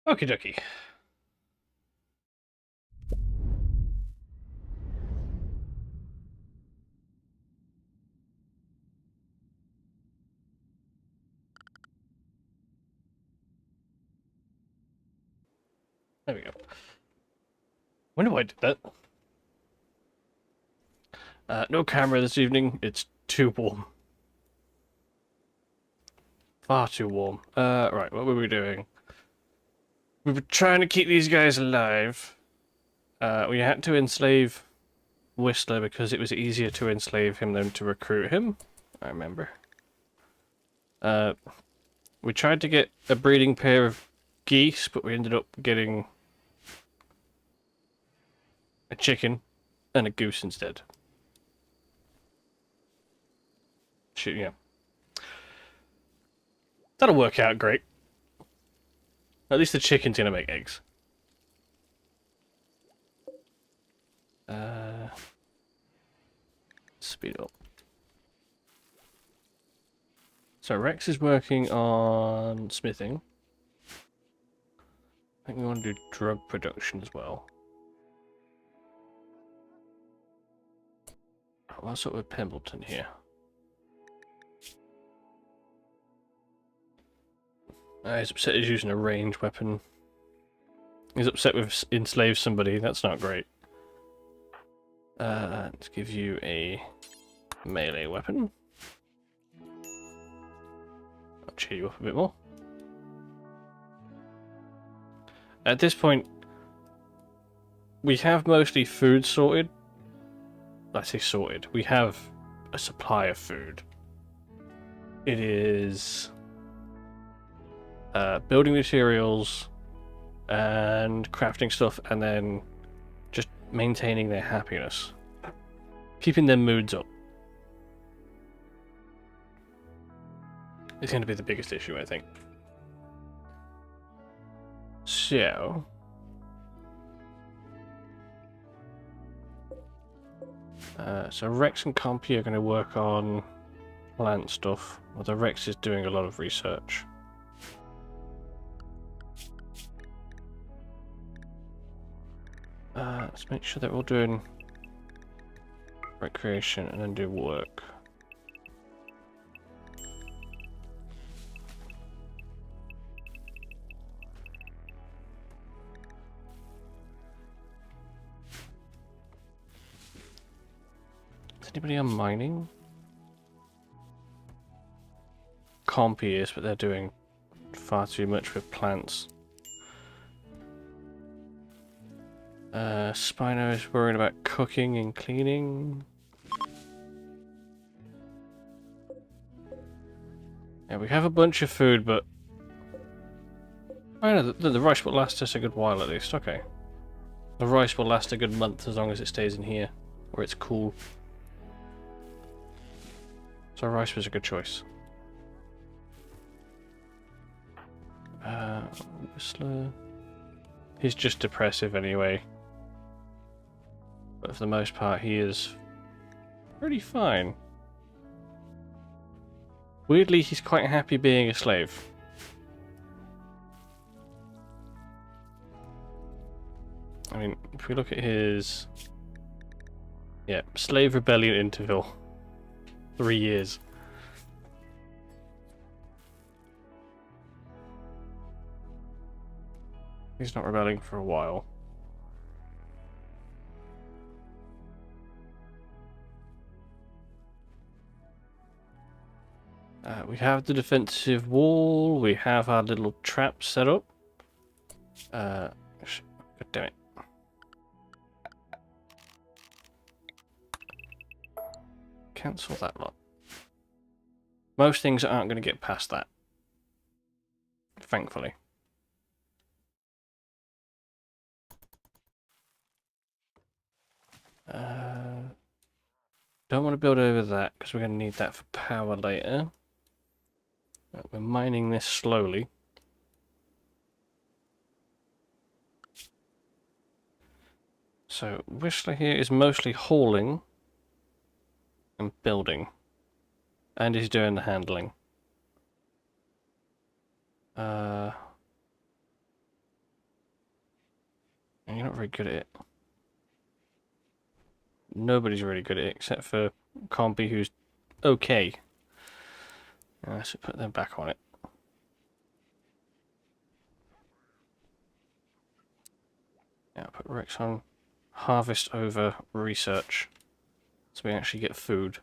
Okie dokie. There we go. Wonder why I did that. No camera this evening. It's too warm. Far too warm. Right, what were we doing? We were trying to keep these guys alive. We had to enslave Whistler because it was easier to enslave him than to recruit him. I remember. Uh, we tried to get a breeding pair of geese, but we ended up getting a chicken and a goose instead. Shit, yeah. That'll work out great. At least the chicken's gonna make eggs. Speed up. So Rex is working on smithing. I think we want to do drug production as well. What's up with Pembleton here? He's upset he's using a ranged weapon. He's upset we've enslaved somebody. That's not great. Let's give you a melee weapon. I'll cheer you up a bit more. At this point, we have mostly food sorted. I say sorted. We have a supply of food. It is building materials and crafting stuff, and then just maintaining their happiness. Keeping their moods up. Is going to be the biggest issue, I think. So... so Rex and Compy are going to work on plant stuff, although Rex is doing a lot of research. Let's make sure that we're doing recreation and then do work. Is anybody on mining? Compy is, but they're doing far too much with plants. Spino is worried about cooking and cleaning. Yeah, we have a bunch of food, but... Oh no, the rice will last us a good while at least, okay. The rice will last a good month as long as it stays in here, where it's cool. So rice was a good choice. Whistler... He's just depressive anyway. But for the most part, he is pretty fine. Weirdly, he's quite happy being a slave. I mean, if we look at his... Yeah, slave rebellion interval. 3 years. He's not rebelling for a while. We have the defensive wall. We have our little trap set up. God damn it. Cancel that lot. Most things aren't going to get past that. Thankfully. Don't want to build over that because we're going to need that for power later. We're mining this slowly. So Whistler here is mostly hauling and building. And he's doing the handling. not very good at it. Nobody's really good at it except for Compy, who's okay. So put them back on it. Yeah, put Rex on harvest over research. So we actually get food.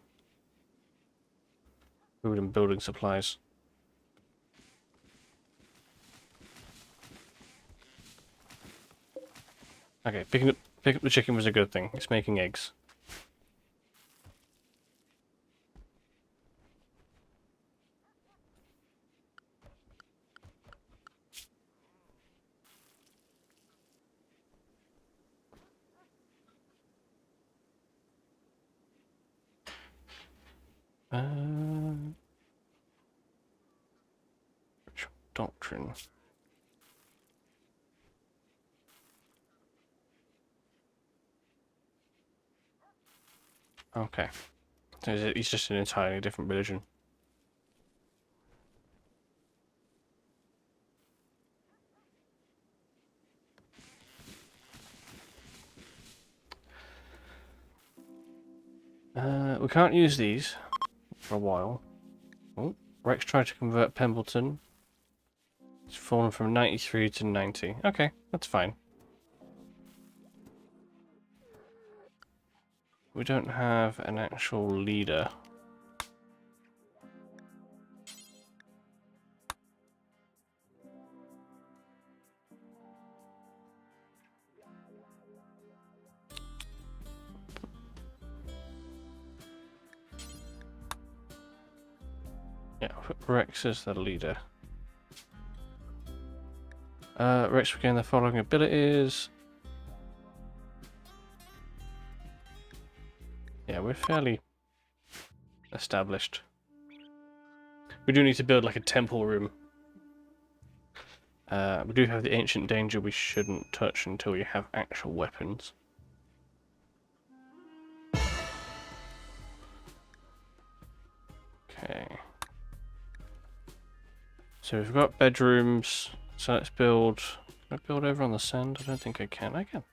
Food and building supplies. Okay, picking up the chicken was a good thing. It's making eggs. Ritual doctrine. Okay. So it's just an entirely different religion. We can't use these for a while. Oh, Rex tried to convert Pembleton. It's fallen from 93 to 90. Okay, that's fine. We don't have an actual leader. Yeah, put Rex as the leader. Rex will gain the following abilities. Yeah, we're fairly established. We do need to build like a temple room. We do have the ancient danger we shouldn't touch until we have actual weapons. Okay. So we've got bedrooms. So let's build. Can I build over on the sand? I don't think I can. I can.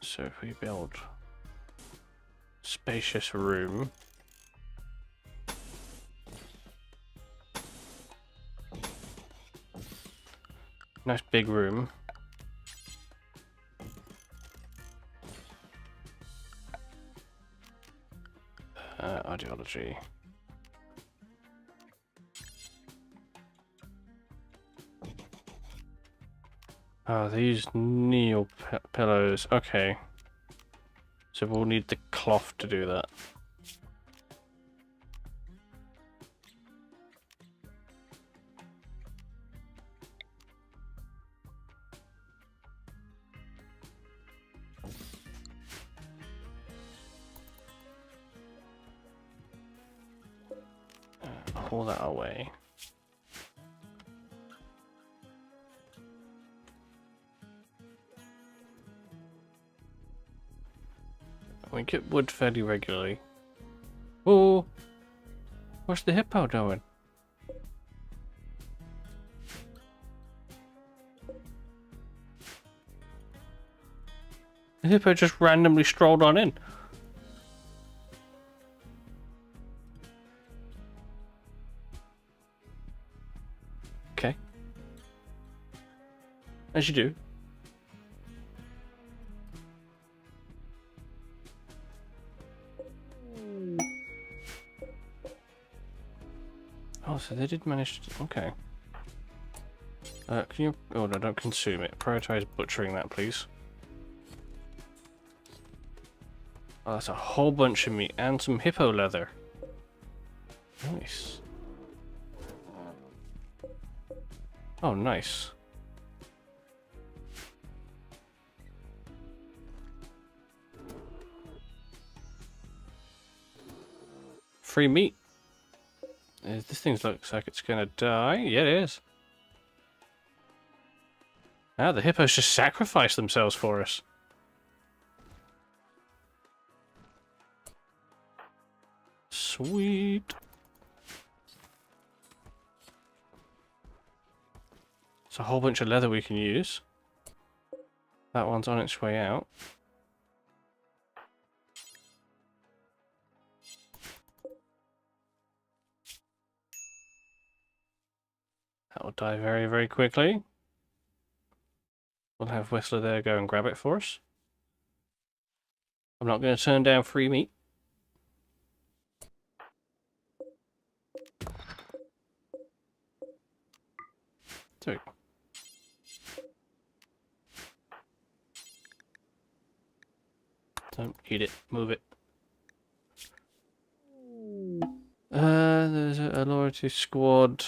So if we build spacious room. Nice big room. Ideology. Oh, they use Neo pillows. Okay. So we'll need the cloth to do that. Pull that away. We get wood fairly regularly. Oh, what's the hippo doing? The hippo just randomly strolled on in. Okay. As you do. Oh, so they did manage to... Okay. Can you... Oh, no, don't consume it. Prioritize butchering that, please. Oh, that's a whole bunch of meat and some hippo leather. Nice. Oh, nice. Free meat. This thing looks like it's gonna die. Yeah, it is. Ah, the hippos just sacrificed themselves for us. Sweet. There's a whole bunch of leather we can use. That one's on its way out. That will die very, very quickly. We'll have Whistler there go and grab it for us. I'm not going to turn down free meat. So, don't eat it. Move it. There's a loyalty squad.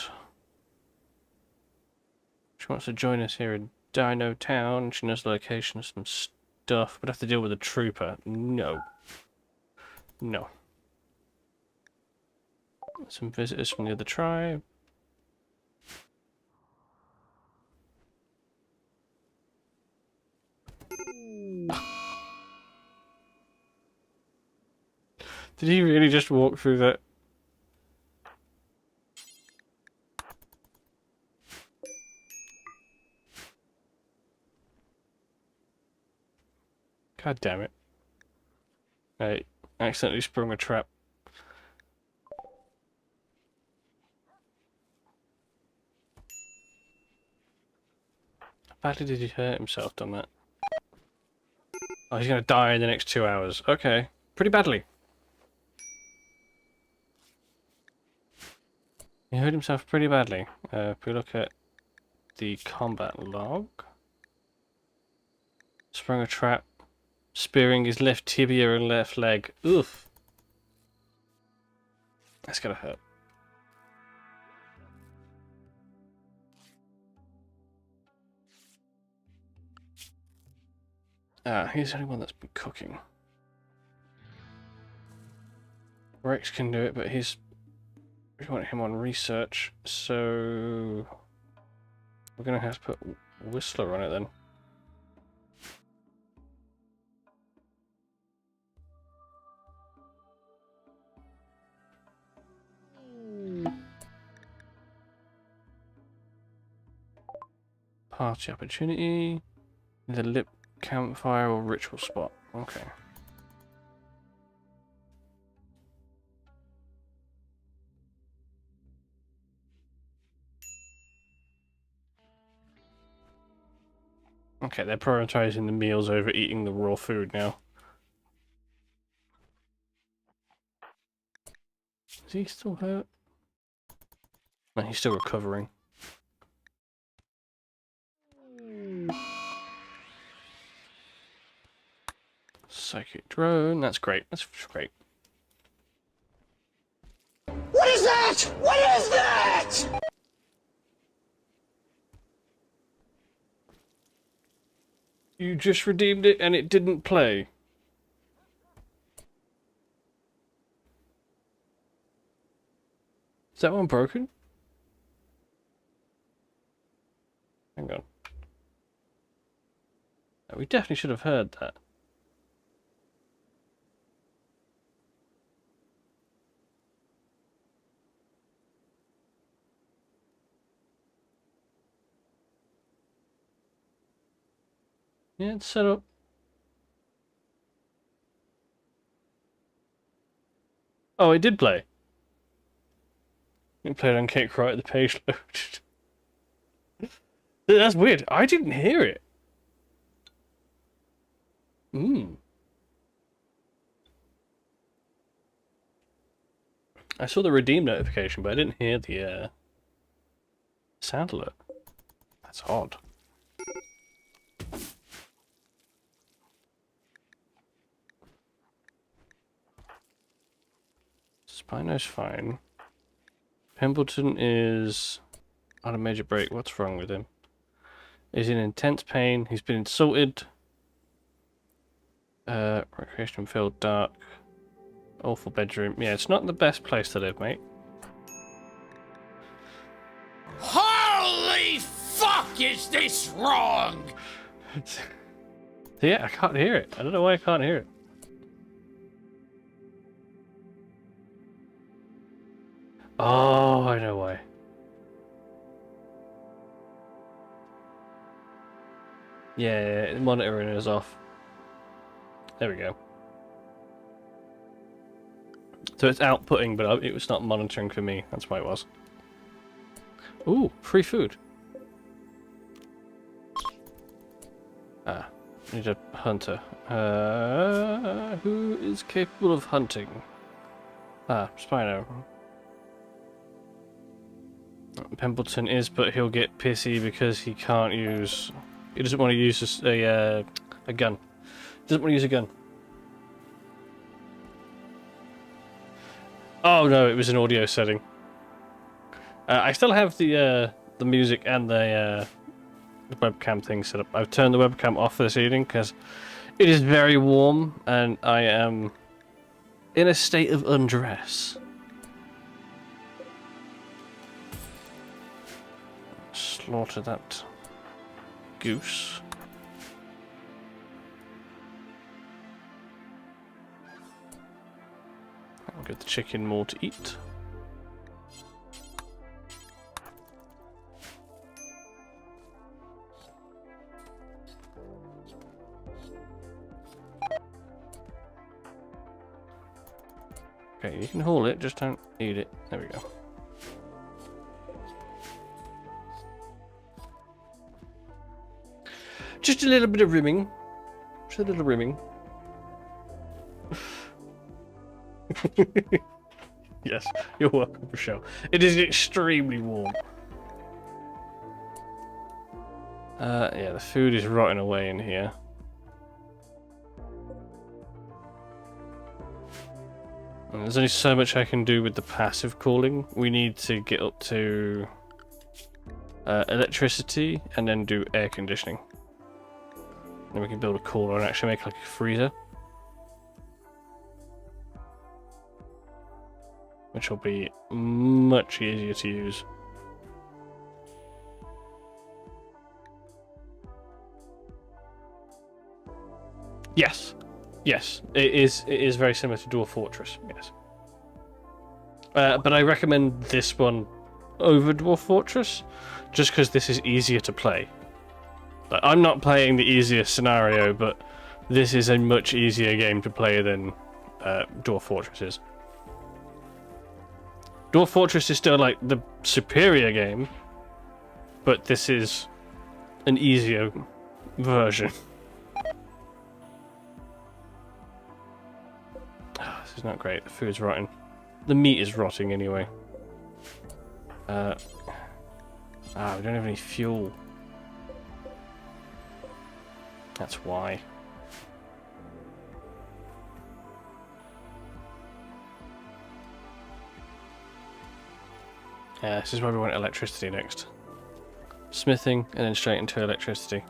She wants to join us here in Dino Town. She knows the location of some stuff, but have to deal with a trooper. No. No. Some visitors from the other tribe. Did he really just walk through that? God damn it. I accidentally sprung a trap. How badly did he hurt himself on that? Oh, he's gonna die in the next 2 hours. Okay. Pretty badly. He hurt himself pretty badly. If we look at the combat log. Sprung a trap. Spearing his left tibia and left leg. Oof. That's gonna hurt. He's the only one that's been cooking. Rex can do it, but we want him on research, so we're gonna have to put Whistler on it then. Party opportunity. The lip campfire or ritual spot. Okay. Okay, they're prioritizing the meals over eating the raw food now. Is he still hurt? No, he's still recovering. Psychic drone, that's great. That's great. What is that? What is that? You just redeemed it and it didn't play. Is that one broken? Hang on. We definitely should have heard that. Yeah, it's set up. Oh, it did play. It played on Cake right at the page load. That's weird. I didn't hear it. I saw the redeem notification, but I didn't hear the sound alert. That's odd. Spino's fine. Pemberton is on a major break. What's wrong with him? He's in intense pain. He's been insulted. Recreation field, dark. Awful bedroom. Yeah, it's not the best place to live, mate. Holy fuck, is this wrong? Yeah, I can't hear it. I don't know why I can't hear it. Oh, I know why. Yeah, monitoring is off. There we go. So it's outputting, but it was not monitoring for me. That's why it was. Ooh, free food. Ah, need a hunter. Who is capable of hunting? Ah, Spino. Pembleton is, but he'll get pissy because he can't use... He doesn't want to use a gun. He doesn't want to use a gun. Oh no, it was an audio setting. I still have the music and the webcam thing set up. I've turned the webcam off this evening because it is very warm and I am in a state of undress. Slaughter that goose. I'll give the chicken more to eat. Okay, you can haul it, just don't eat it. There we go. Just a little bit of rimming. Just a little rimming. Yes, you're welcome, Michelle. It is extremely warm. Yeah, the food is rotting away in here. And there's only so much I can do with the passive cooling. We need to get up to electricity and then do air conditioning. Then we can build a cooler and actually make like a freezer. Which will be much easier to use. Yes. Yes. It is very similar to Dwarf Fortress, yes. But I recommend this one over Dwarf Fortress, just because this is easier to play. Like, I'm not playing the easiest scenario, but this is a much easier game to play than Dwarf Fortress is. Dwarf Fortress is still like the superior game, but this is an easier version. This is not great. The food's rotting. The meat is rotting anyway. We don't have any fuel. That's why. Yeah, this is why we want electricity next. Smithing, and then straight into electricity.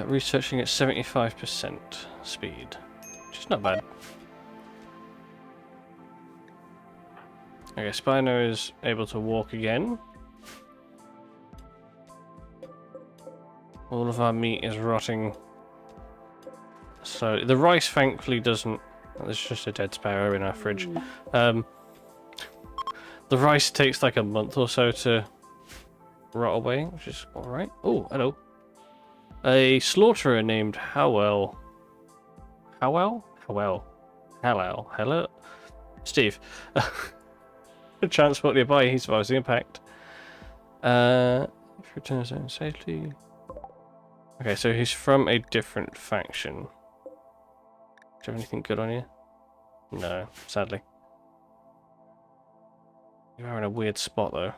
Researching at 75% speed, which is not bad. Okay, Spino is able to walk again. All of our meat is rotting. So the rice thankfully doesn't... There's just a dead sparrow in our fridge. The rice takes like a month or so to rot away, which is alright. Oh, hello. A slaughterer named Howell. Howell? Howell. Hello. Hello. Steve. Transport nearby, he survives the impact. If he returns home safely. Okay, so he's from a different faction. Do you have anything good on you? No, sadly. You are in a weird spot though.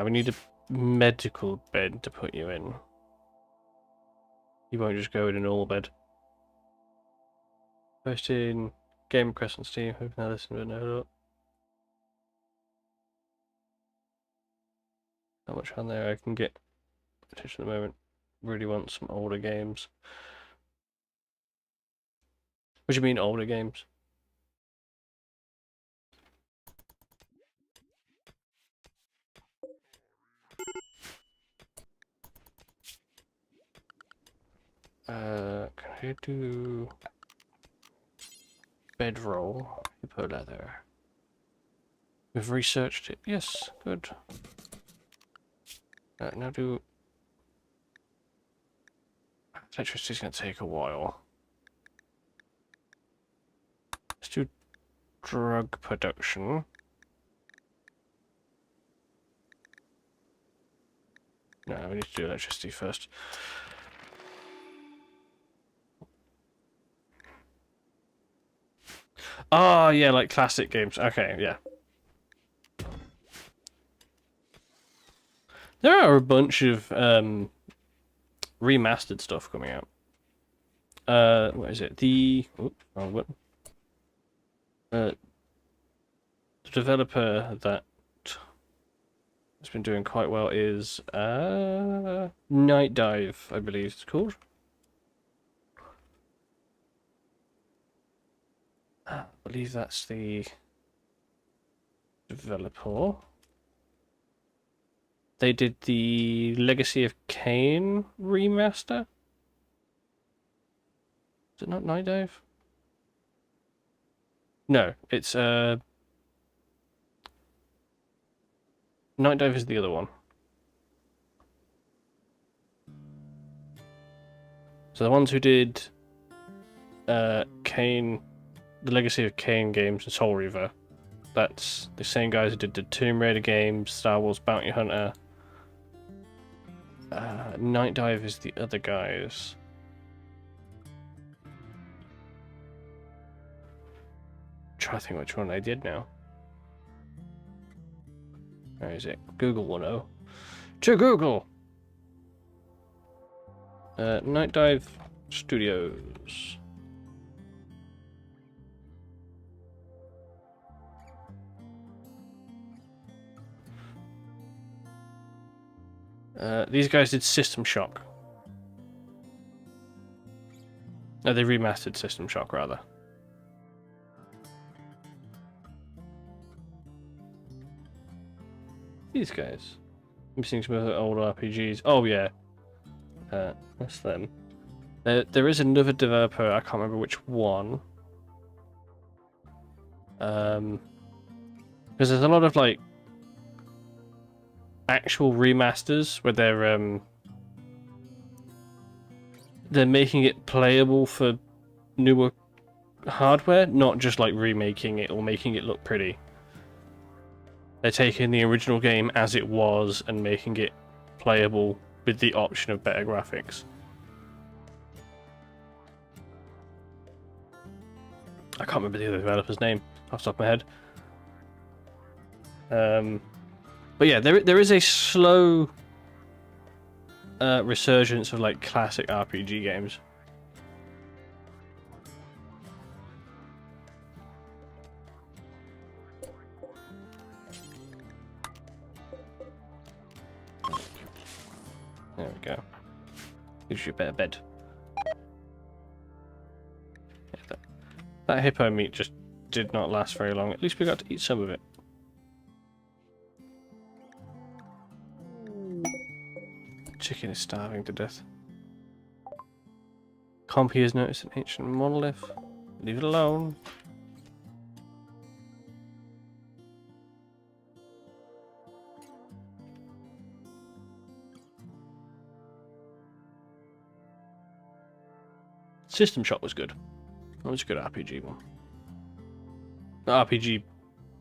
We need a medical bed to put you in. You won't just go in a normal bed. Posting game request on Steam. Hope now listen but no. Not much on there I can get attention at the moment. Really want some older games. What do you mean older games? Can I do... bedroll. Hippo leather. We've researched it. Yes, good. Now do... Electricity's going to take a while. Let's do drug production. No, we need to do electricity first. Oh, yeah, like classic games. Okay, yeah. There are a bunch of remastered stuff coming out. What is it? The wrong one. The developer that has been doing quite well is Night Dive, I believe it's called. I believe that's the developer. They did the Legacy of Kain remaster. Is it not Night Dive? No, it's Night Dive is the other one. So the ones who did Kain, the Legacy of Kain games and Soul Reaver, that's the same guys who did the Tomb Raider games, Star Wars Bounty Hunter. Night Dive is the other guys. Try to think which one I did now. Where is it? Google will know. To Google! Night Dive Studios. These guys did System Shock. No, they remastered System Shock, rather. These guys. Missing some of the old RPGs. Oh, yeah. That's them. There is another developer, I can't remember which one. Because there's a lot of, like, actual remasters where they're making it playable for newer hardware, not just like remaking it or making it look pretty. They're taking the original game as it was and making it playable with the option of better graphics. I can't remember the other developer's name off the top of my head. But yeah, there is a slow resurgence of like classic RPG games. There we go. Gives you a better bed. Yeah, that hippo meat just did not last very long. At least we got to eat some of it. Chicken is starving to death. Compy has noticed an ancient monolith. Leave it alone. System Shock was good. That was a good RPG one. RPG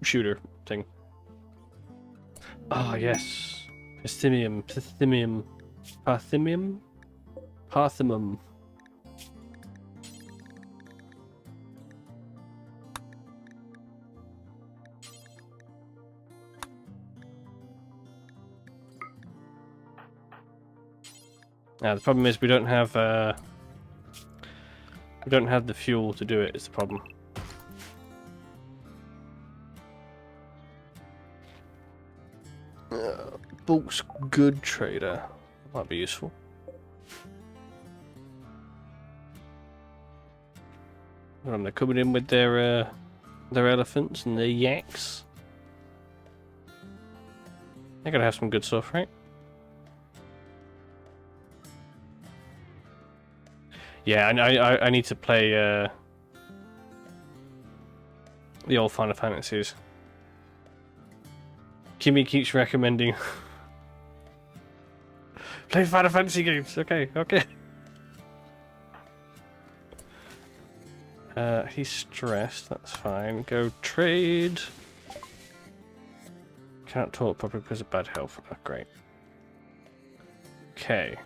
shooter thing. Ah, yes. Parthimium. Now the problem is we don't have the fuel to do it. Is the problem. Bulk's good trader might be useful. They're coming in with their elephants and their yaks. They're gonna have some good stuff, right? Yeah, I need to play The old Final Fantasies. Kimmy keeps recommending play Final Fantasy games. Okay, okay. He's stressed. That's fine. Go trade. Can't talk properly because of bad health. Oh, great. Okay.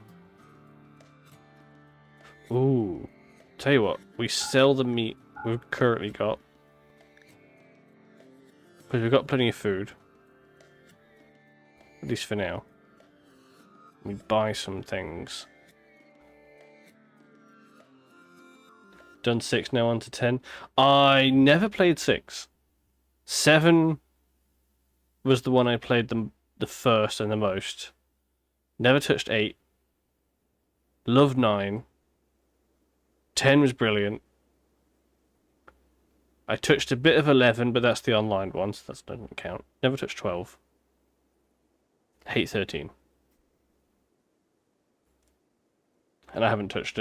Ooh. Tell you what, we sell the meat we've currently got. Because we've got plenty of food. At least for now. We buy some things. Done 6, now on to 10. I never played 6. 7 was the one I played the first and the most. Never touched 8. Loved 9. 10 was brilliant. I touched a bit of 11, but that's the online one, so that doesn't count. Never touched 12. Hate 13. And I haven't touched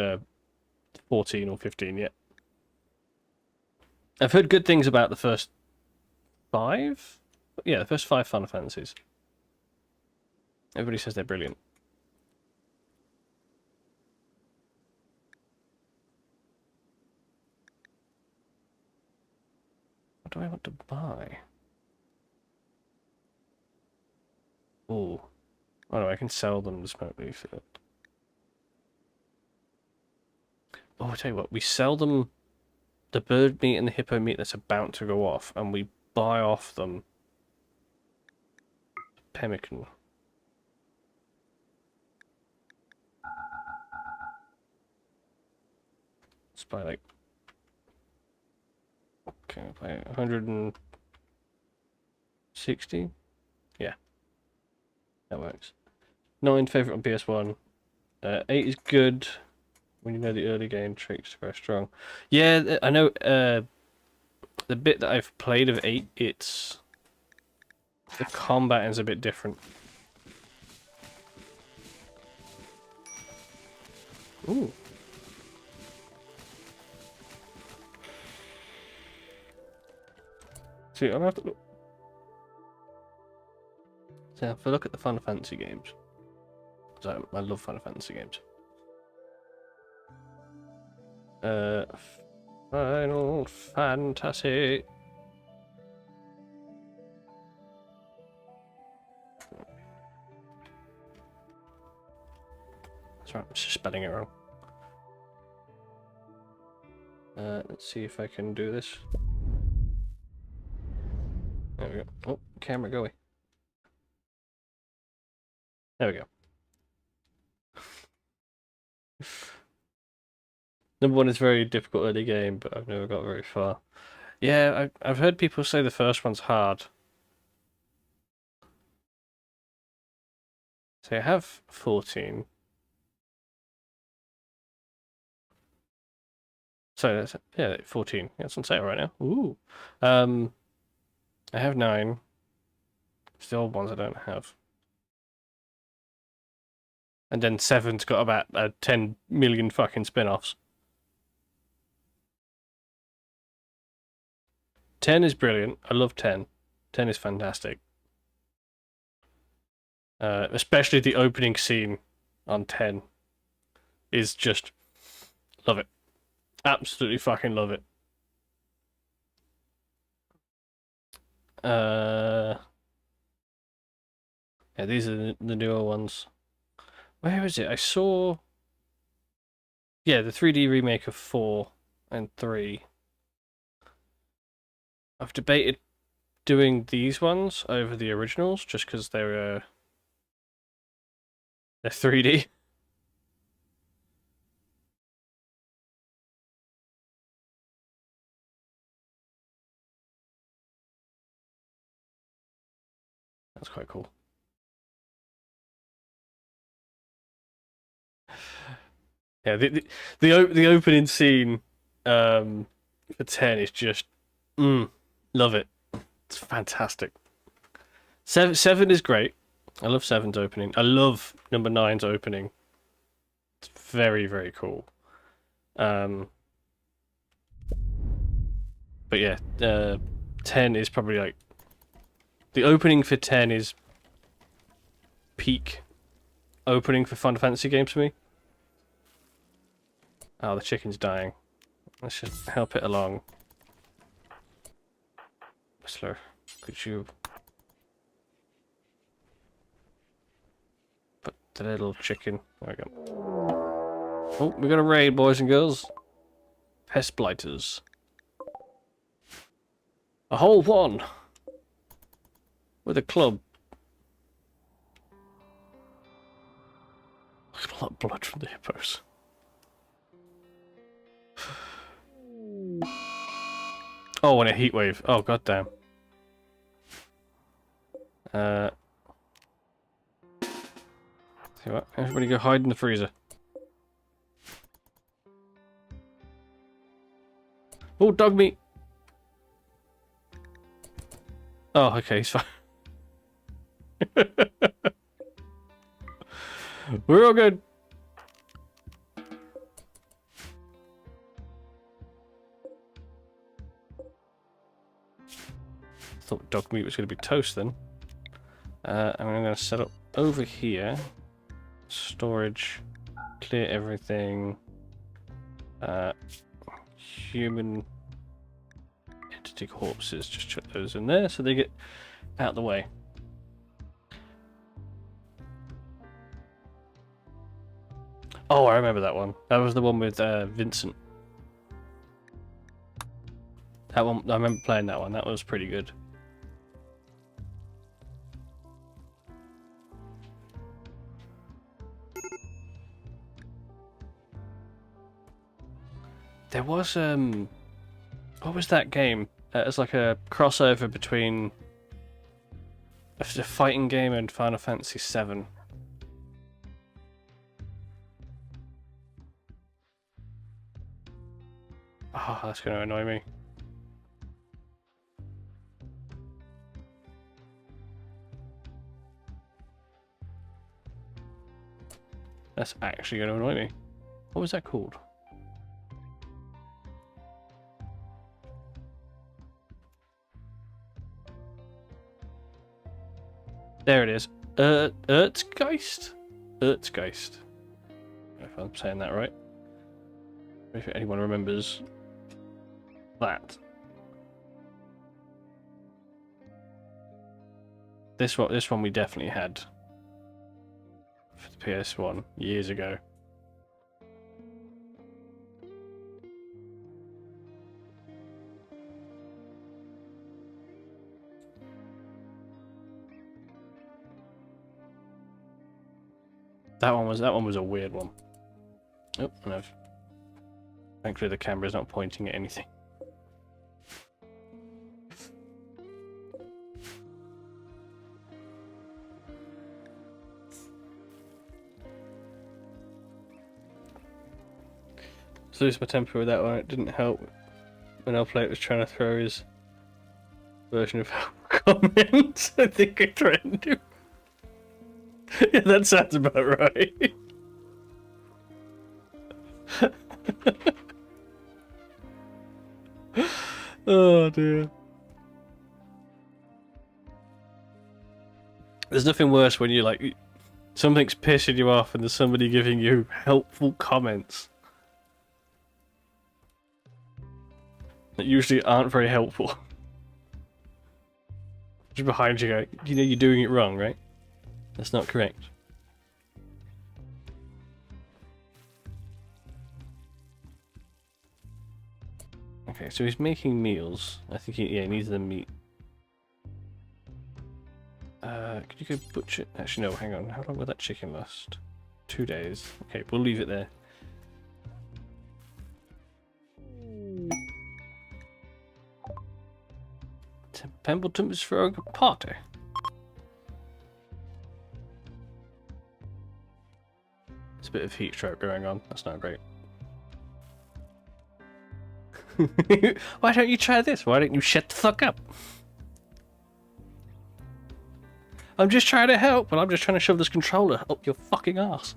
14 or 15 yet. I've heard good things about the first 5? Yeah, the first 5 Final Fantasies. Everybody says they're brilliant. What do I want to buy? Oh. Oh no, I can sell them the smoke leaf. Oh, I tell you what, we sell them the bird meat and the hippo meat that's about to go off, and we buy off them pemmican. Let's buy like... Okay, I'll buy 160? Yeah. That works. 9 favourite on PS1. 8 is good. When you know the early game tricks are very strong. Yeah, I know the bit that I've played of 8, it's... The combat is a bit different. Ooh. See, I'll have to look. So if I look at the Final Fantasy games, because I love Final Fantasy games. Final Fantasy. That's right, I'm just spelling it wrong. Let's see if I can do this. There we go. Oh, camera, go away. There we go. Number 1 is very difficult early game, but I've never got very far. Yeah, I've heard people say the first one's hard. So I have 14. So that's, yeah, 14. Yeah, it's on sale right now. Ooh. I have 9. It's the old ones I don't have. And then 7's got about 10 million fucking spin-offs. 10 is brilliant. I love 10. 10 is fantastic. Especially the opening scene on 10 is just... Love it. Absolutely fucking love it. Yeah, these are the newer ones. Where is it? I saw... Yeah, the 3D remake of 4 and 3. I've debated doing these ones over the originals just because they're 3D. That's quite cool. Yeah, the opening scene for 10 is just love it. It's fantastic. 7 is great. I love 7's opening. I love number 9's opening. It's very, very cool. But yeah, 10 is probably like... The opening for 10 is peak opening for Final Fantasy games for me. Oh, the chicken's dying. Let's just help it along. Whistler, could you... Put the little chicken... There we go. Oh, we got a raid, boys and girls. Pest blighters. A whole one! With a club. Look at all that blood from the hippos. Oh, and a heat wave. Oh, goddamn. See what? Everybody go hide in the freezer. Oh, dog meat. Oh, okay, he's fine. We're all good. Thought dog meat was going to be toast then. I'm going to set up over here. Storage. Clear everything. Human entity corpses. Just chuck those in there so they get out of the way. Oh, I remember that one. That was the one with Vincent. That one, I remember playing that one. That was pretty good. There was what was that game? It was like a crossover between a fighting game and Final Fantasy VII. Oh, that's going to annoy me. That's actually going to annoy me. What was that called? There it is. Erzgeist? Erzgeist. If I'm saying that right. If anyone remembers that. This one we definitely had for the PS1 years ago. That one was a weird one. Oh, no. Thankfully the camera's not pointing at anything. So lose my temper with that one. It didn't help when L-Plate was trying to throw his version of comments. I think I threatened him. Yeah, that sounds about right. Oh dear. There's nothing worse when you like something's pissing you off and there's somebody giving you helpful comments that usually aren't very helpful. Just behind you go, you know you're doing it wrong, right? That's not correct. Okay, so he's making meals. I think he needs the meat. Could you go butcher? Actually, no, hang on. How long will that chicken last? 2 days. Okay, we'll leave it there. Pembleton is throwing a party. There's a bit of heat stroke going on. That's not great. Why don't you try this? Why don't you shut the fuck up? I'm just trying to help, but I'm just trying to shove this controller up your fucking ass.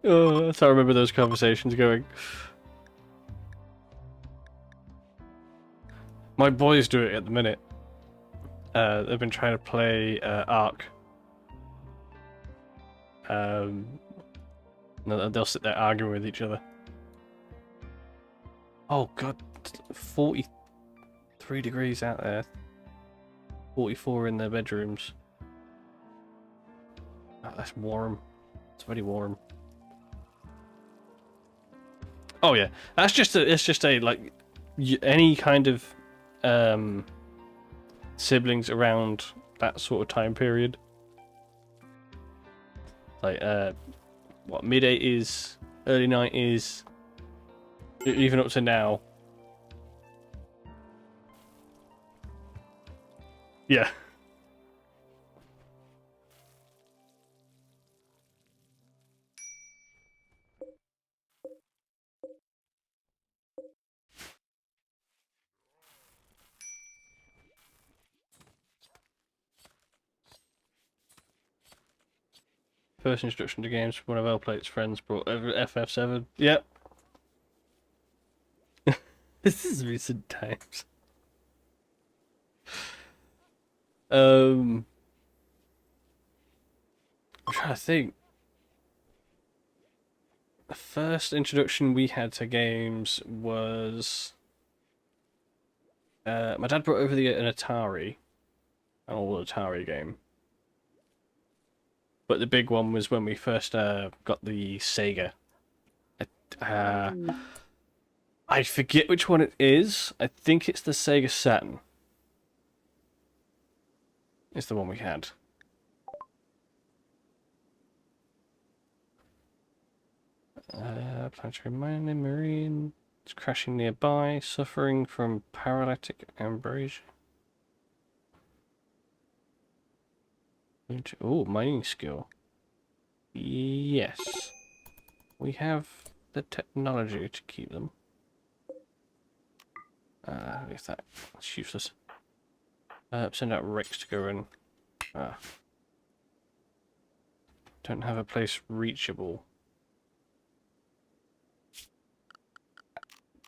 Oh, that's how I remember those conversations going. My boys do it at the minute. They've been trying to play Ark. They'll sit there arguing with each other. Oh god, 43 degrees out there. 44 in their bedrooms. Oh, that's warm. It's very warm. Oh yeah, that's just a. It's just a like any kind of siblings around that sort of time period. Like what, mid 80s, early 90s, even up to now. Yeah. First introduction to games, one of L-Plate's friends brought over FF7. Yep. This is recent times. I'm trying to think. The first introduction we had to games was my dad brought over an Atari, an old Atari game. But the big one was when we first got the Sega. I forget which one it is. I think it's the Sega Saturn. It's the one we had. Planetary mining marine. It's crashing nearby, suffering from paralytic abrasion. Oh, mining skill. Yes. We have the technology to keep them. I guess that's useless. Send out Rex to go in. Don't have a place reachable.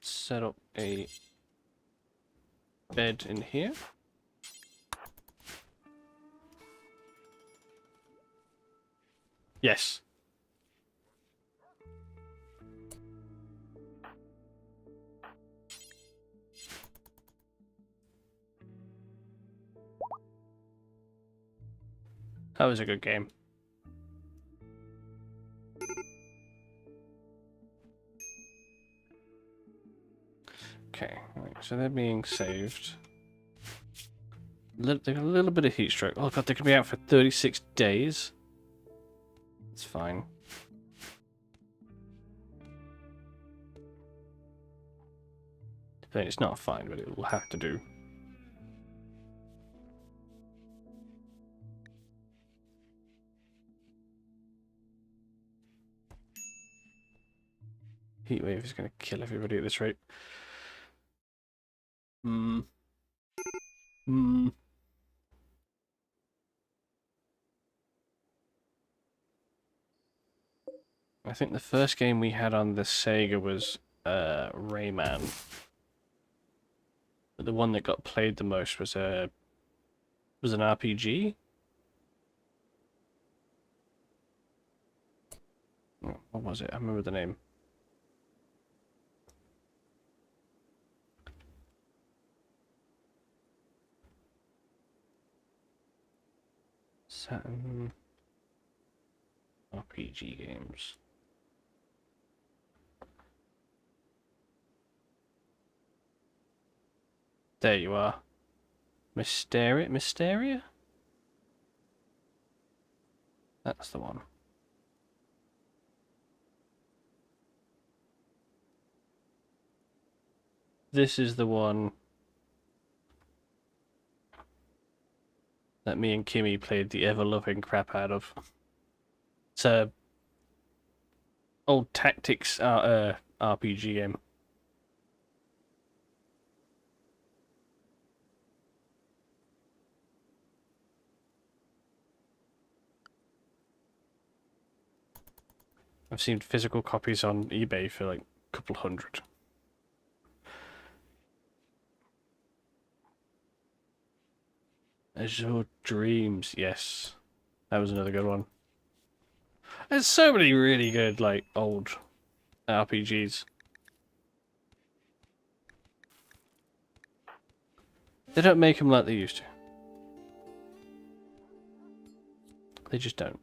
Set up a bed in here. Yes. That was a good game. Okay, right, so they're being saved. They've got a little bit of heat stroke. Oh god, they could be out for 36 days. It's fine. It's not fine, but it will have to do. Heatwave is going to kill everybody at this rate. I think the first game we had on the Sega was Rayman. But the one that got played the most was an RPG. What was it? I remember the name. Saturn RPG games. There you are. Mysteria? That's the one. This is the one that me and Kimmy played the ever-loving crap out of. It's a old tactics RPG game. I've seen physical copies on eBay for like a couple hundred. Azure Dreams, yes. That was another good one. There's so many really good, like, old RPGs. They don't make them like they used to. They just don't.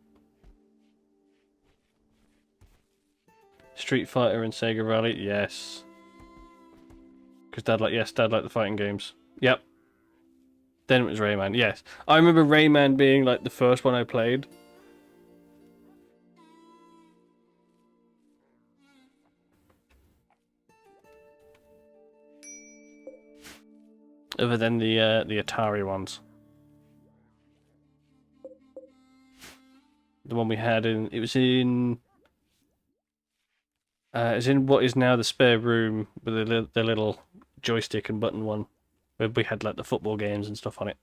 Street Fighter and Sega Rally, yes. Because Dad liked the fighting games. Yep. Then it was Rayman, yes. I remember Rayman being like the first one I played. Other than the Atari ones. The one we had in it was in what is now the spare room with the little joystick and button one, where we had like the football games and stuff on it.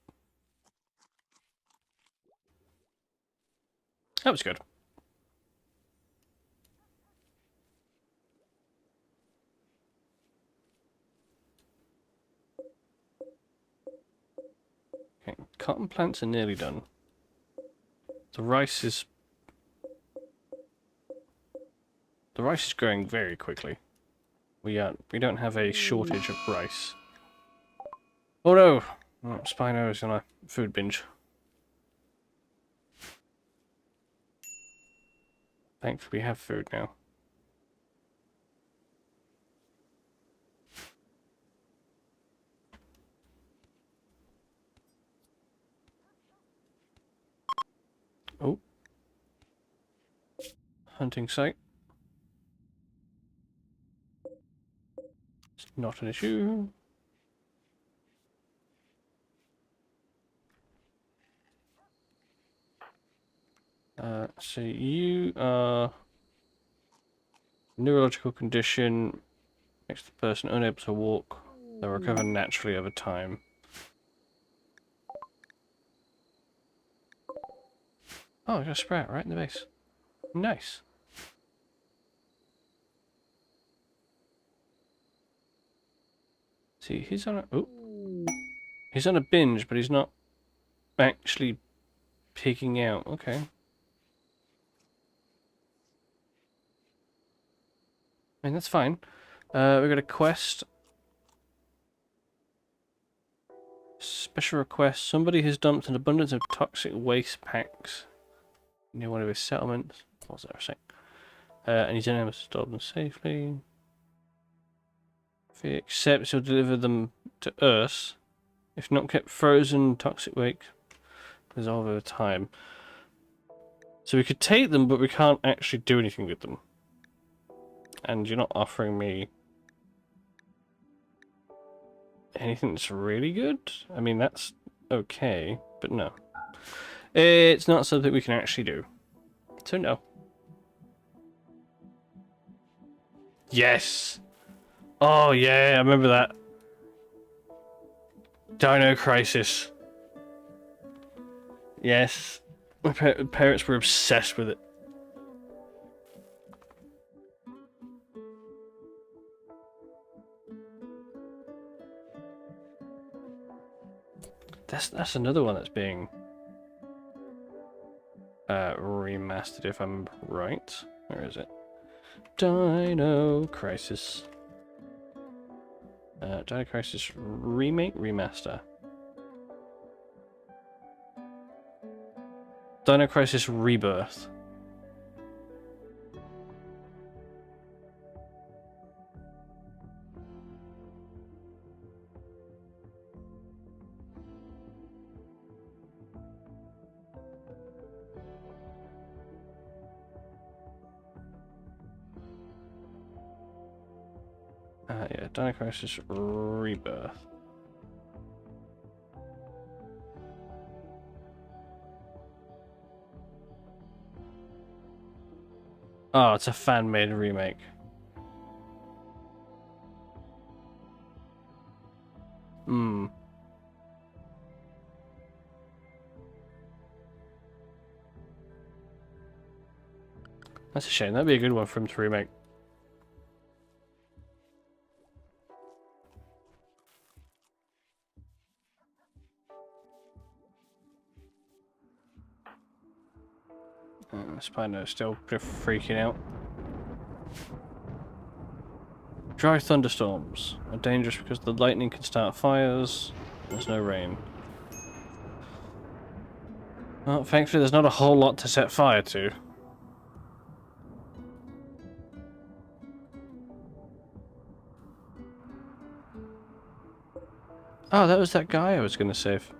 That was good. Okay, cotton plants are nearly done. The rice is growing very quickly. We don't have a shortage of rice. Oh no! Oh, Spino is on a food binge. Thankfully we have food now. Oh. Hunting site. It's not an issue. So you are neurological condition makes the person unable to walk. They'll recover naturally over time. Oh, I got a sprout right in the base. Nice. See, he's on a binge, but he's not actually peeking out. Okay. I mean, that's fine. We've got a quest. Special request. Somebody has dumped an abundance of toxic waste packs near one of his settlements. What was that I saying? And he's unable to store them safely. If he accepts, he'll deliver them to Earth. If not kept frozen, toxic waste dissolve over time. So we could take them, but we can't actually do anything with them. And you're not offering me anything that's really good? I mean, that's okay, but no. It's not something we can actually do. So no. Yes! Oh yeah, I remember that. Dino Crisis. Yes. My parents were obsessed with it. That's another one that's being remastered, if I'm right. Where is it? Dino Crisis. Dino Crisis remake, remaster. Dino Crisis Rebirth. Yeah, Dino Crisis Rebirth. Oh, it's a fan-made remake. Hmm. That's a shame. That'd be a good one for him to remake. Spino's still freaking out. Dry thunderstorms are dangerous because the lightning can start fires. There's no rain. Well, thankfully there's not a whole lot to set fire to. Oh, that was that guy I was going to save.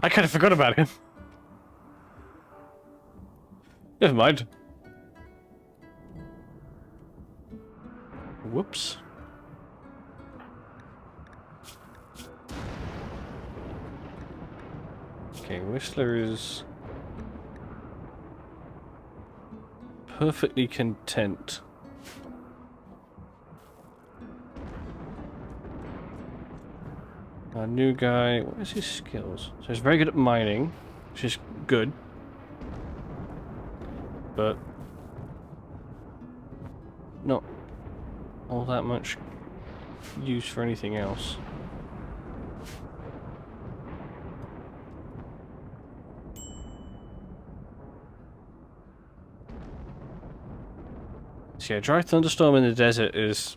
I kind of forgot about him. Never mind. Whoops. Okay, Whistler is perfectly content. Our new guy, what is his skills? So he's very good at mining, which is good. But not all that much use for anything else. So yeah, dry thunderstorm in the desert is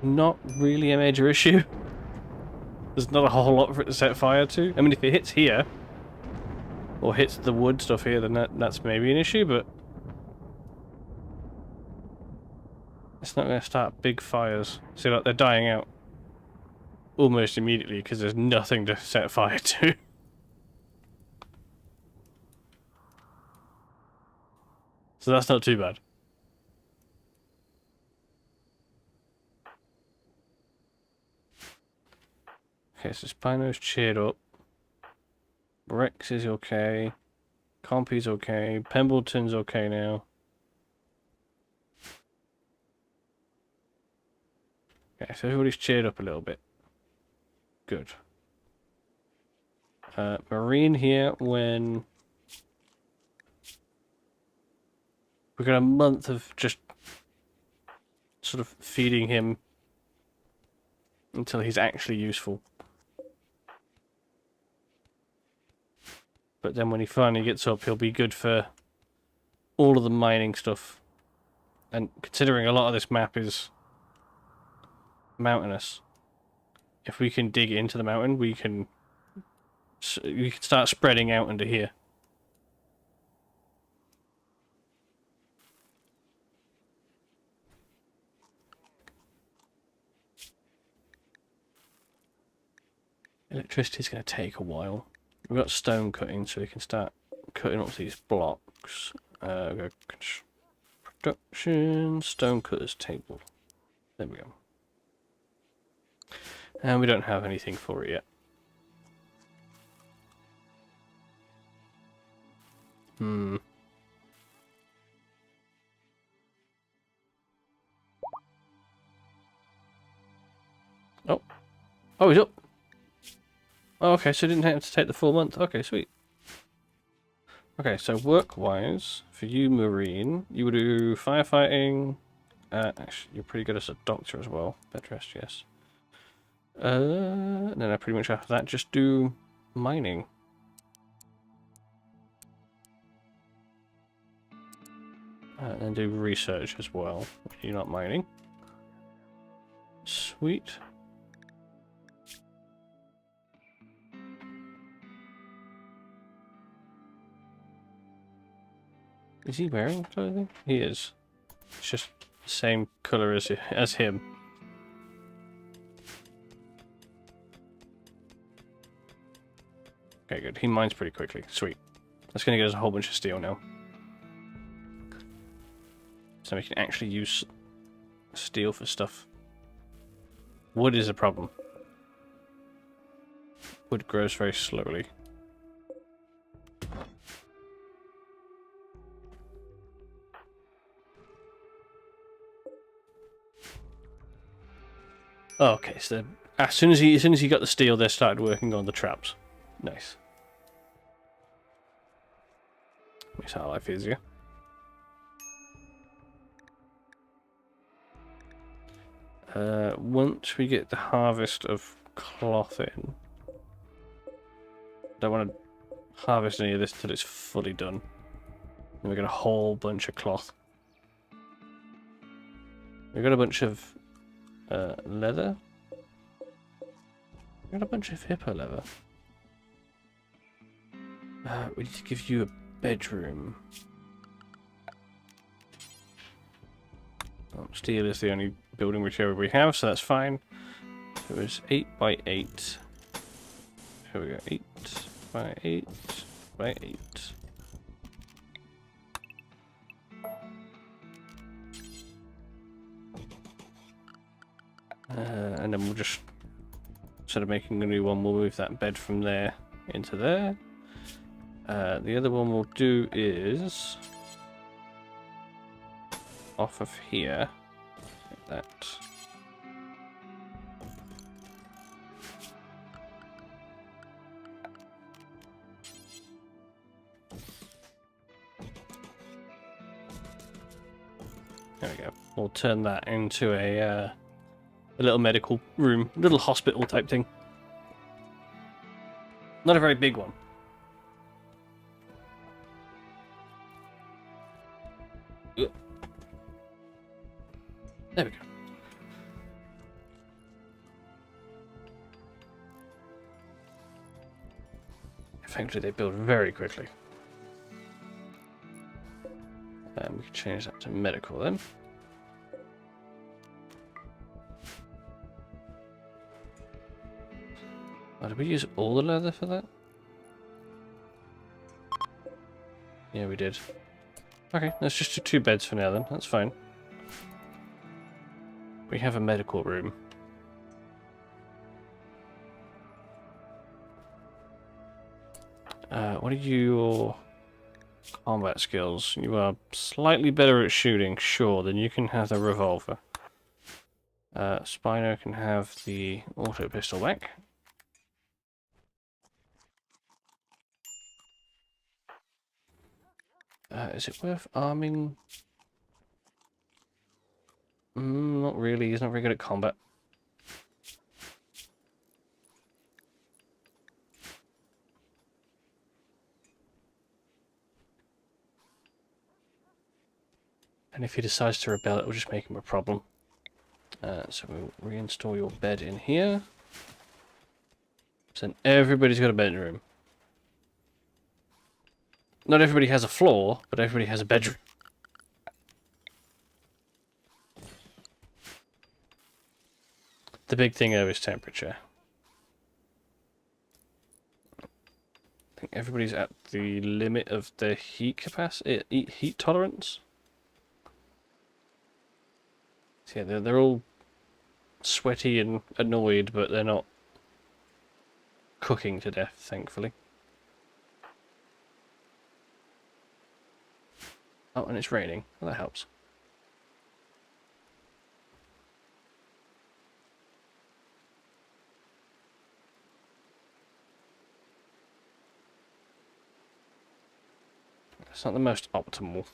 not really a major issue. There's not a whole lot for it to set fire to. I mean, if it hits here, or hits the wood stuff here, then that's maybe an issue, but it's not going to start big fires. See, like, they're dying out almost immediately because there's nothing to set fire to. So that's not too bad. Okay, so Spino's cheered up. Rex is okay. Compy's okay. Pembleton's okay now. Okay, so everybody's cheered up a little bit. Good. Marine here when we got a month of just sort of feeding him until he's actually useful. But then when he finally gets up, he'll be good for all of the mining stuff. And considering a lot of this map is mountainous, if we can dig into the mountain, we can start spreading out into here. Electricity's going to take a while. We've got stone cutting, so we can start cutting up these blocks. We go production, stone cutters table. There we go. And we don't have anything for it yet. Oh. Oh, he's up. Oh, okay, so didn't have to take the full month. Okay, sweet. Okay, so work-wise, for you, Marine, you would do firefighting. Actually, you're pretty good as a doctor as well. Bed rest, yes. And then I pretty much after that just do mining. And do research as well. You're not mining. Sweet. Is he wearing clothing? He is. It's just the same colour as him. Okay, good. He mines pretty quickly. Sweet. That's going to get us a whole bunch of steel now. So we can actually use steel for stuff. Wood is a problem. Wood grows very slowly. Oh, okay, so as soon as he got the steel, they started working on the traps. Nice. Makes our life easier. Once we get the harvest of cloth in, don't want to harvest any of this till it's fully done. Then we get a whole bunch of cloth. We got a bunch of leather. We got a bunch of hippo leather. We need to give you a bedroom. Oh, steel is the only building material we have, so that's fine. So it's 8 by 8. Here we go, 8 by 8 by 8. And then we'll just, instead of making a new one, we'll move that bed from there into there. The other one we'll do is off of here, like that. There we go. We'll turn that into a little medical room, little hospital type thing. Not a very big one. Ugh. There we go. Thankfully they build very quickly. We can change that to medical then. Oh, did we use all the leather for that? Yeah, we did. Okay, let's just do 2 beds for now then, that's fine. We have a medical room. What are your combat skills? You are slightly better at shooting, sure, then you can have the revolver. Spino can have the auto pistol back. Is it worth arming? Not really, he's not very good at combat. And if he decides to rebel, it will just make him a problem. So we'll reinstall your bed in here. So then everybody's got a bedroom. Not everybody has a floor, but everybody has a bedroom. The big thing though is temperature. I think everybody's at the limit of their heat capacity, heat tolerance. So yeah, they're all sweaty and annoyed, but they're not cooking to death, thankfully. Oh, and it's raining. Well, that helps. It's not the most optimal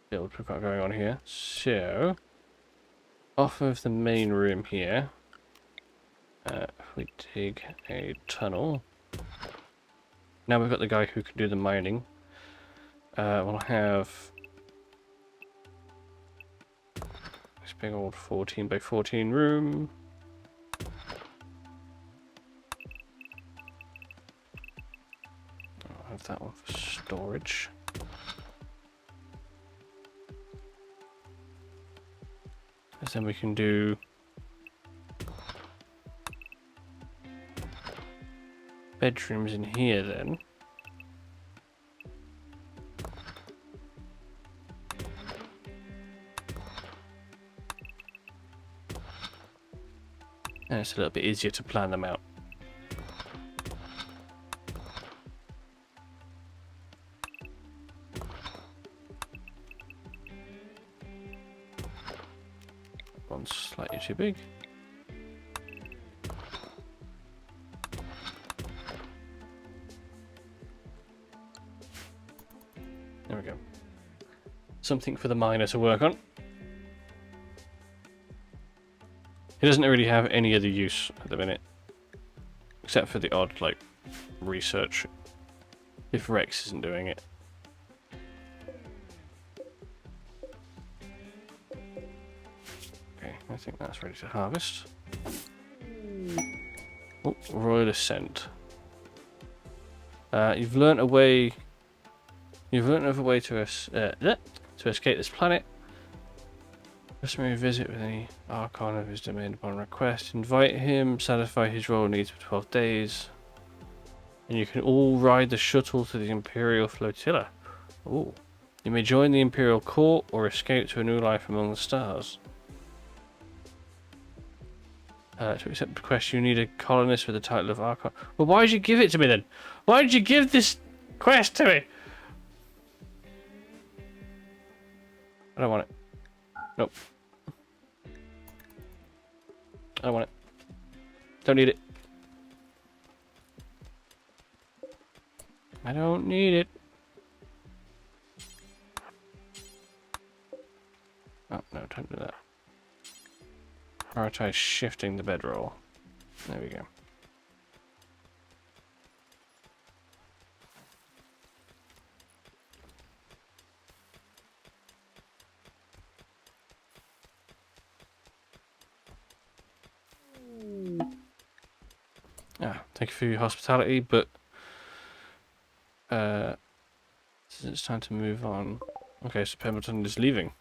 build we've got going on here. So, off of the main room here, if we dig a tunnel. Now we've got the guy who can do the mining. We'll have this big old 14 by 14 room. I'll have that one for storage. And then we can do bedrooms in here then. And it's a little bit easier to plan them out. One's slightly too big. Something for the miner to work on. He doesn't really have any other use at the minute. Except for the odd, like, research. If Rex isn't doing it. Okay, I think that's ready to harvest. Oh, Royal Ascent. You've learnt a way. You've learnt another way to escape this planet. Customary visit with any Archon of his domain upon request. Invite him. Satisfy his royal needs for 12 days. And you can all ride the shuttle to the Imperial Flotilla. Ooh. You may join the Imperial Court or escape to a new life among the stars. To accept the quest, you need a colonist with the title of Archon. Well, why did you give it to me then? Why did you give this quest to me? I don't want it. Nope. I don't want it. Don't need it. I don't need it. Oh, no, don't do that. Prioritize shifting the bedroll. There we go. Thank you for your hospitality, but it's time to move on. Okay, so Pemberton is leaving.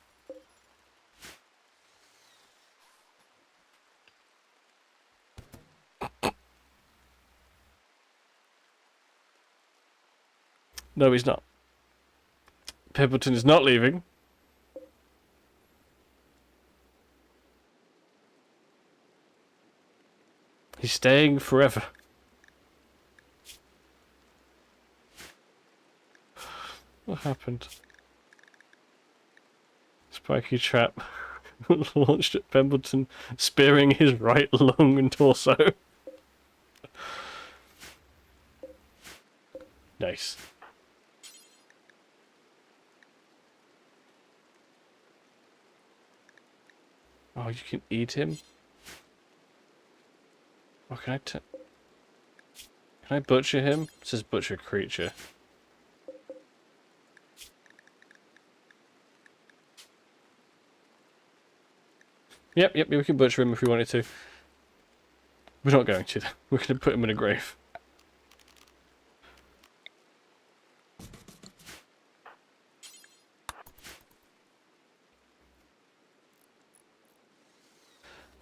No, he's not. Pemberton is not leaving. He's staying forever. What happened? Spiky trap launched at Pemberton, spearing his right lung and torso. Nice. Oh, you can eat him? Oh, can I butcher him? It says butcher creature. Yep, we can butcher him if we wanted to. We're not going to. We're going to put him in a grave.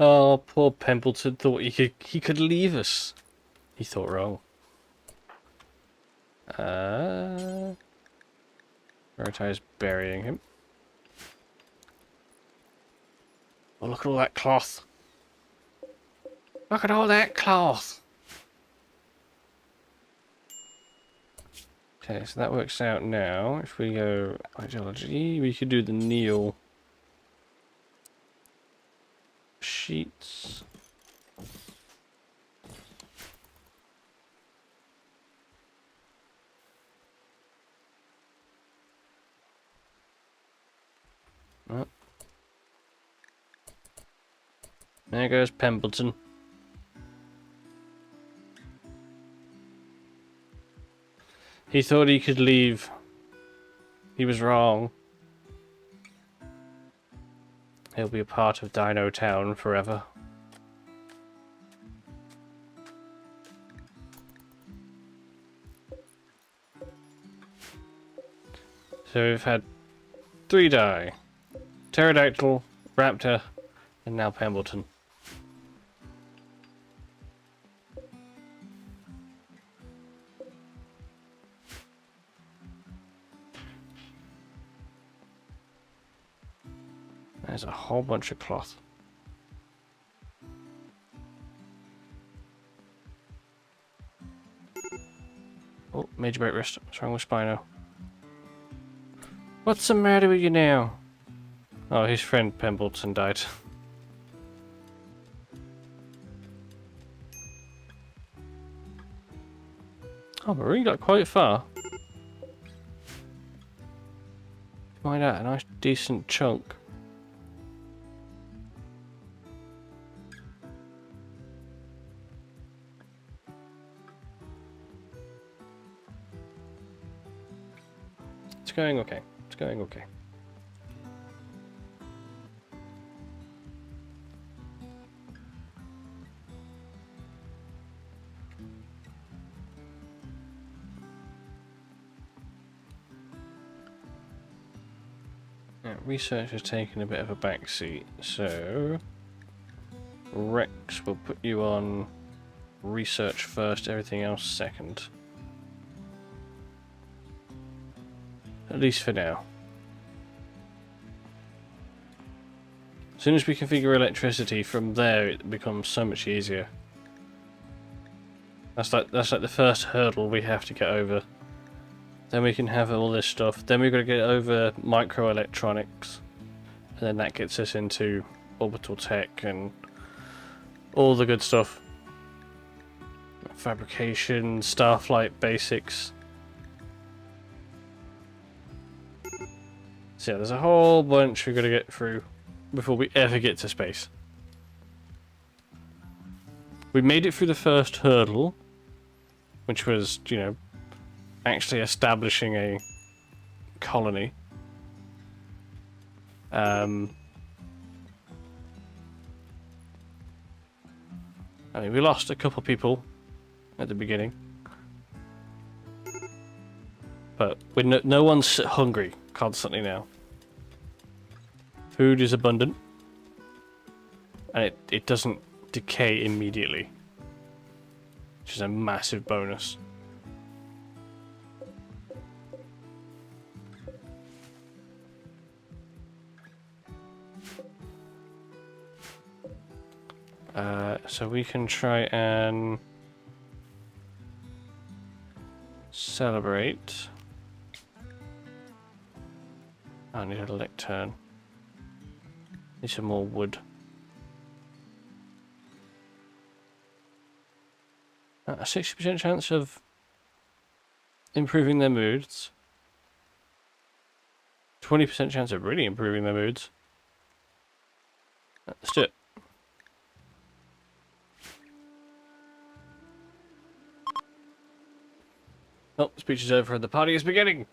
Oh, poor Pemberton thought he could leave us. He thought wrong. Prioritize burying him. Oh, look at all that cloth. Look at all that cloth. Okay, so that works out now. If we go ideology, we could do the Neil sheets. Oh. There goes Pemberton. He thought he could leave. He was wrong. He'll be a part of Dino Town forever. So we've had 3 die. Pterodactyl, Raptor, and now Pemberton. There's a whole bunch of cloth. Oh, major break wrist. What's wrong with Spino? What's the matter with you now? Oh, his friend Pemberton died. Oh, Marine got quite far. Find out a nice decent chunk. It's going okay. It's going okay. Yeah, research has taken a bit of a backseat, so Rex will put you on research first, everything else second. At least for now. As soon as we configure electricity, from there it becomes so much easier. That's like the first hurdle we have to get over. Then we can have all this stuff. Then we've got to get over microelectronics. And then that gets us into orbital tech and all the good stuff. Fabrication, starflight basics. So yeah, there's a whole bunch we've got to get through before we ever get to space. We made it through the first hurdle, which was, you know, actually establishing a colony. I mean, we lost a couple people at the beginning, but no one's hungry constantly now. Food is abundant, and it doesn't decay immediately, which is a massive bonus. So we can try and celebrate. I need a lectern. Need some more wood. A 60% chance of improving their moods. 20% chance of really improving their moods. Let's do it. Oh, speech is over and the party is beginning.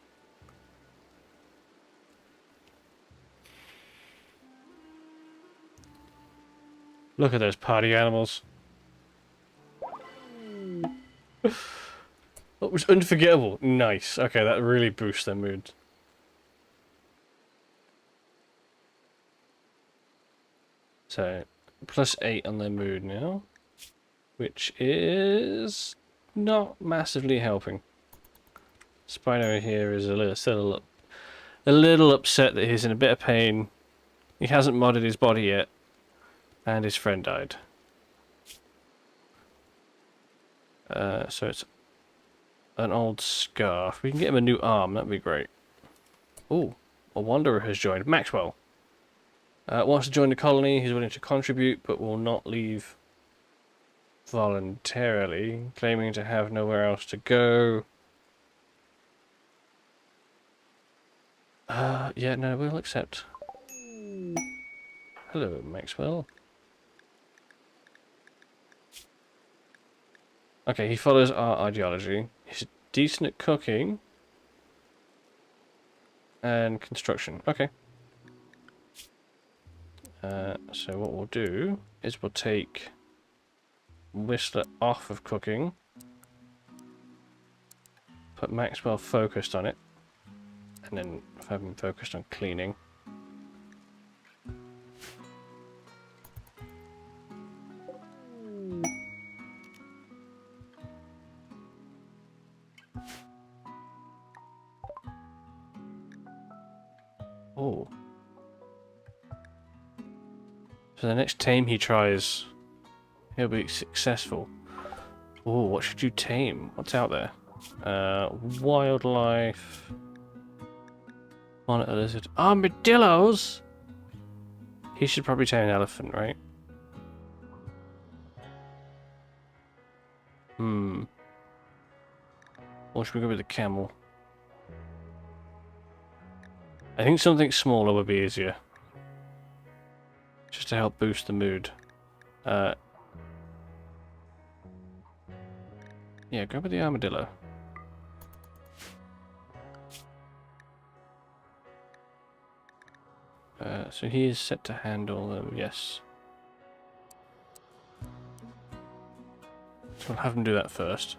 Look at those party animals. It was unforgettable. Nice. Okay, that really boosts their mood. So, +8 on their mood now, which is not massively helping. Spino here is still a little upset that he's in a bit of pain. He hasn't modded his body yet, and his friend died. So it's an old scarf. We can get him a new arm, that'd be great. Ooh, a wanderer has joined. Maxwell wants to join the colony. He's willing to contribute, but will not leave voluntarily, claiming to have nowhere else to go. Yeah, no, we'll accept. Hello, Maxwell. Okay, he follows our ideology. He's decent at cooking and construction. Okay. So what we'll do is we'll take Whistler off of cooking, put Maxwell focused on it, and then have him focused on cleaning. Oh. So the next tame he tries, he'll be successful. Oh, what should you tame? What's out there? Wildlife. Monitor lizard. Armadillos! He should probably tame an elephant, right? Or should we go with the camel? I think something smaller would be easier. Just to help boost the mood. Yeah, go with the armadillo. So he is set to handle them, yes. So we'll have him do that first.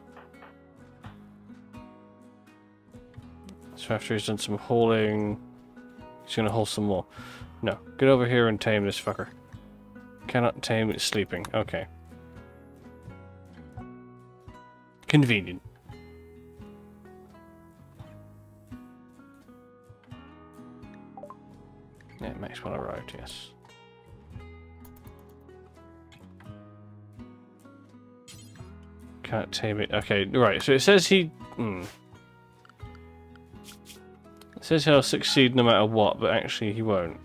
So after he's done some hauling, he's gonna haul some more. No, get over here and tame this fucker. Cannot tame, it's sleeping. Okay. Convenient. Yeah, Maxwell arrived, yes. Can't tame it. Okay, right, so it says he... It says he'll succeed no matter what, but actually he won't.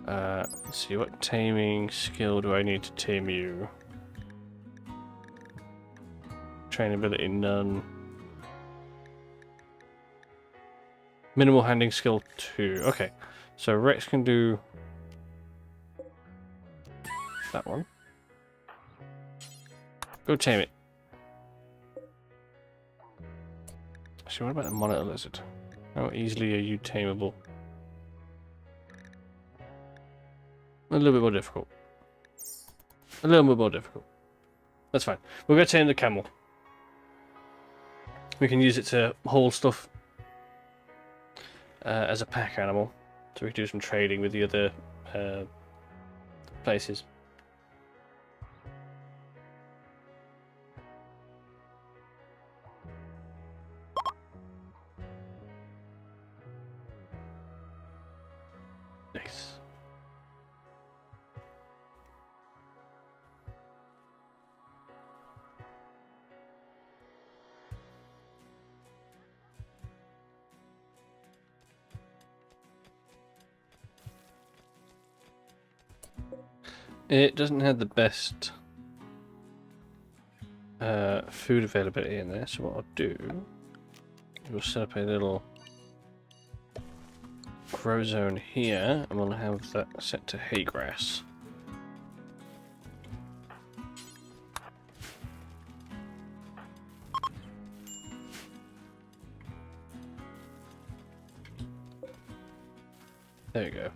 Let's see, what taming skill do I need to tame you? Trainability, none. Minimal handling skill 2. Okay, so Rex can do that one. Go tame it. Actually, what about the monitor lizard? How easily are you tameable? A little bit more difficult. A little bit more difficult. That's fine. We're going to tame the camel. We can use it to haul stuff as a pack animal. So we can do some trading with the other places. Nice. It doesn't have the best food availability in there, so what I'll do is we'll set up a little grow zone here, and we'll have that set to hay grass. There you go.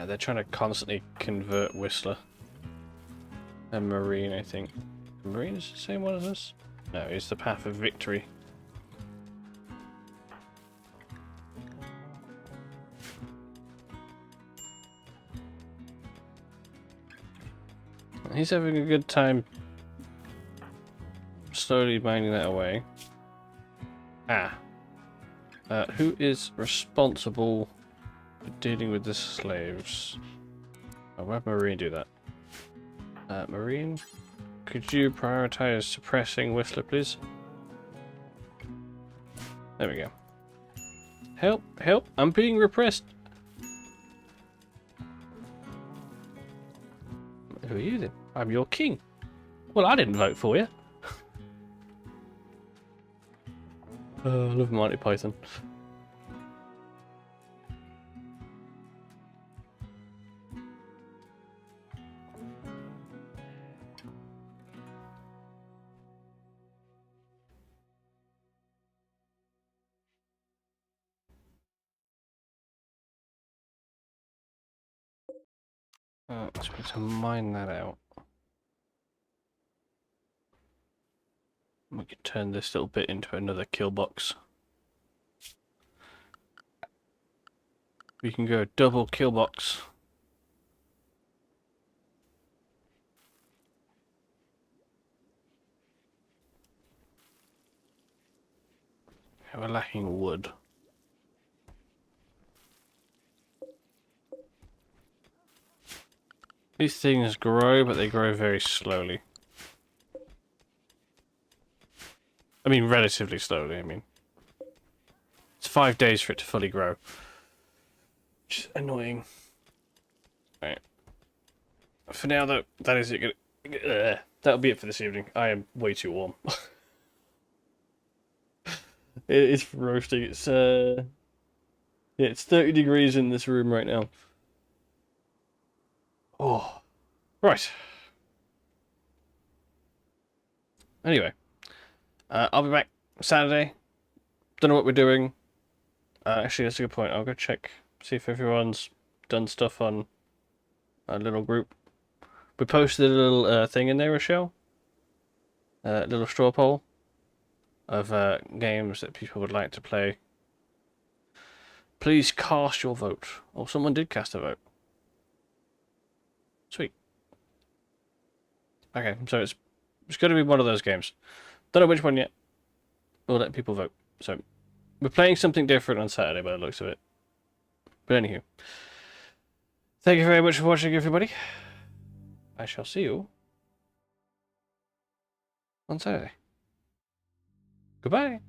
They're trying to constantly convert Whistler. And Marine, I think. Marine is the same one as us? No, he's the Path of Victory. He's having a good time slowly mining that away. Who is responsible for dealing with the slaves? I'll have Marine do that. Marine, could you prioritize suppressing Whistler, please? There we go. Help, help, I'm being repressed. Who are you then? I'm your king. Well, I didn't vote for you. I love Monty Python. Let's going to mine that out. We can turn this little bit into another kill box. We can go double kill box. We're lacking wood. These things grow, but they grow very slowly. I mean, relatively slowly, I mean. It's 5 days for it to fully grow. Which is annoying. Right. for now, though, that is it. That'll be it for this evening. I am way too warm. It's roasting. Yeah, it's 30 degrees in this room right now. Oh, right. Anyway, I'll be back Saturday. Don't know what we're doing. Actually, that's a good point. I'll go check, see if everyone's done stuff on a little group. We posted a little thing in there, Rochelle. A little straw poll of games that people would like to play. Please cast your vote. Oh, someone did cast a vote. Sweet. Okay, so it's going to be one of those games. Don't know which one yet. We'll let people vote. So, we're playing something different on Saturday by the looks of it. But anywho. Thank you very much for watching, everybody. I shall see you on Saturday. Goodbye.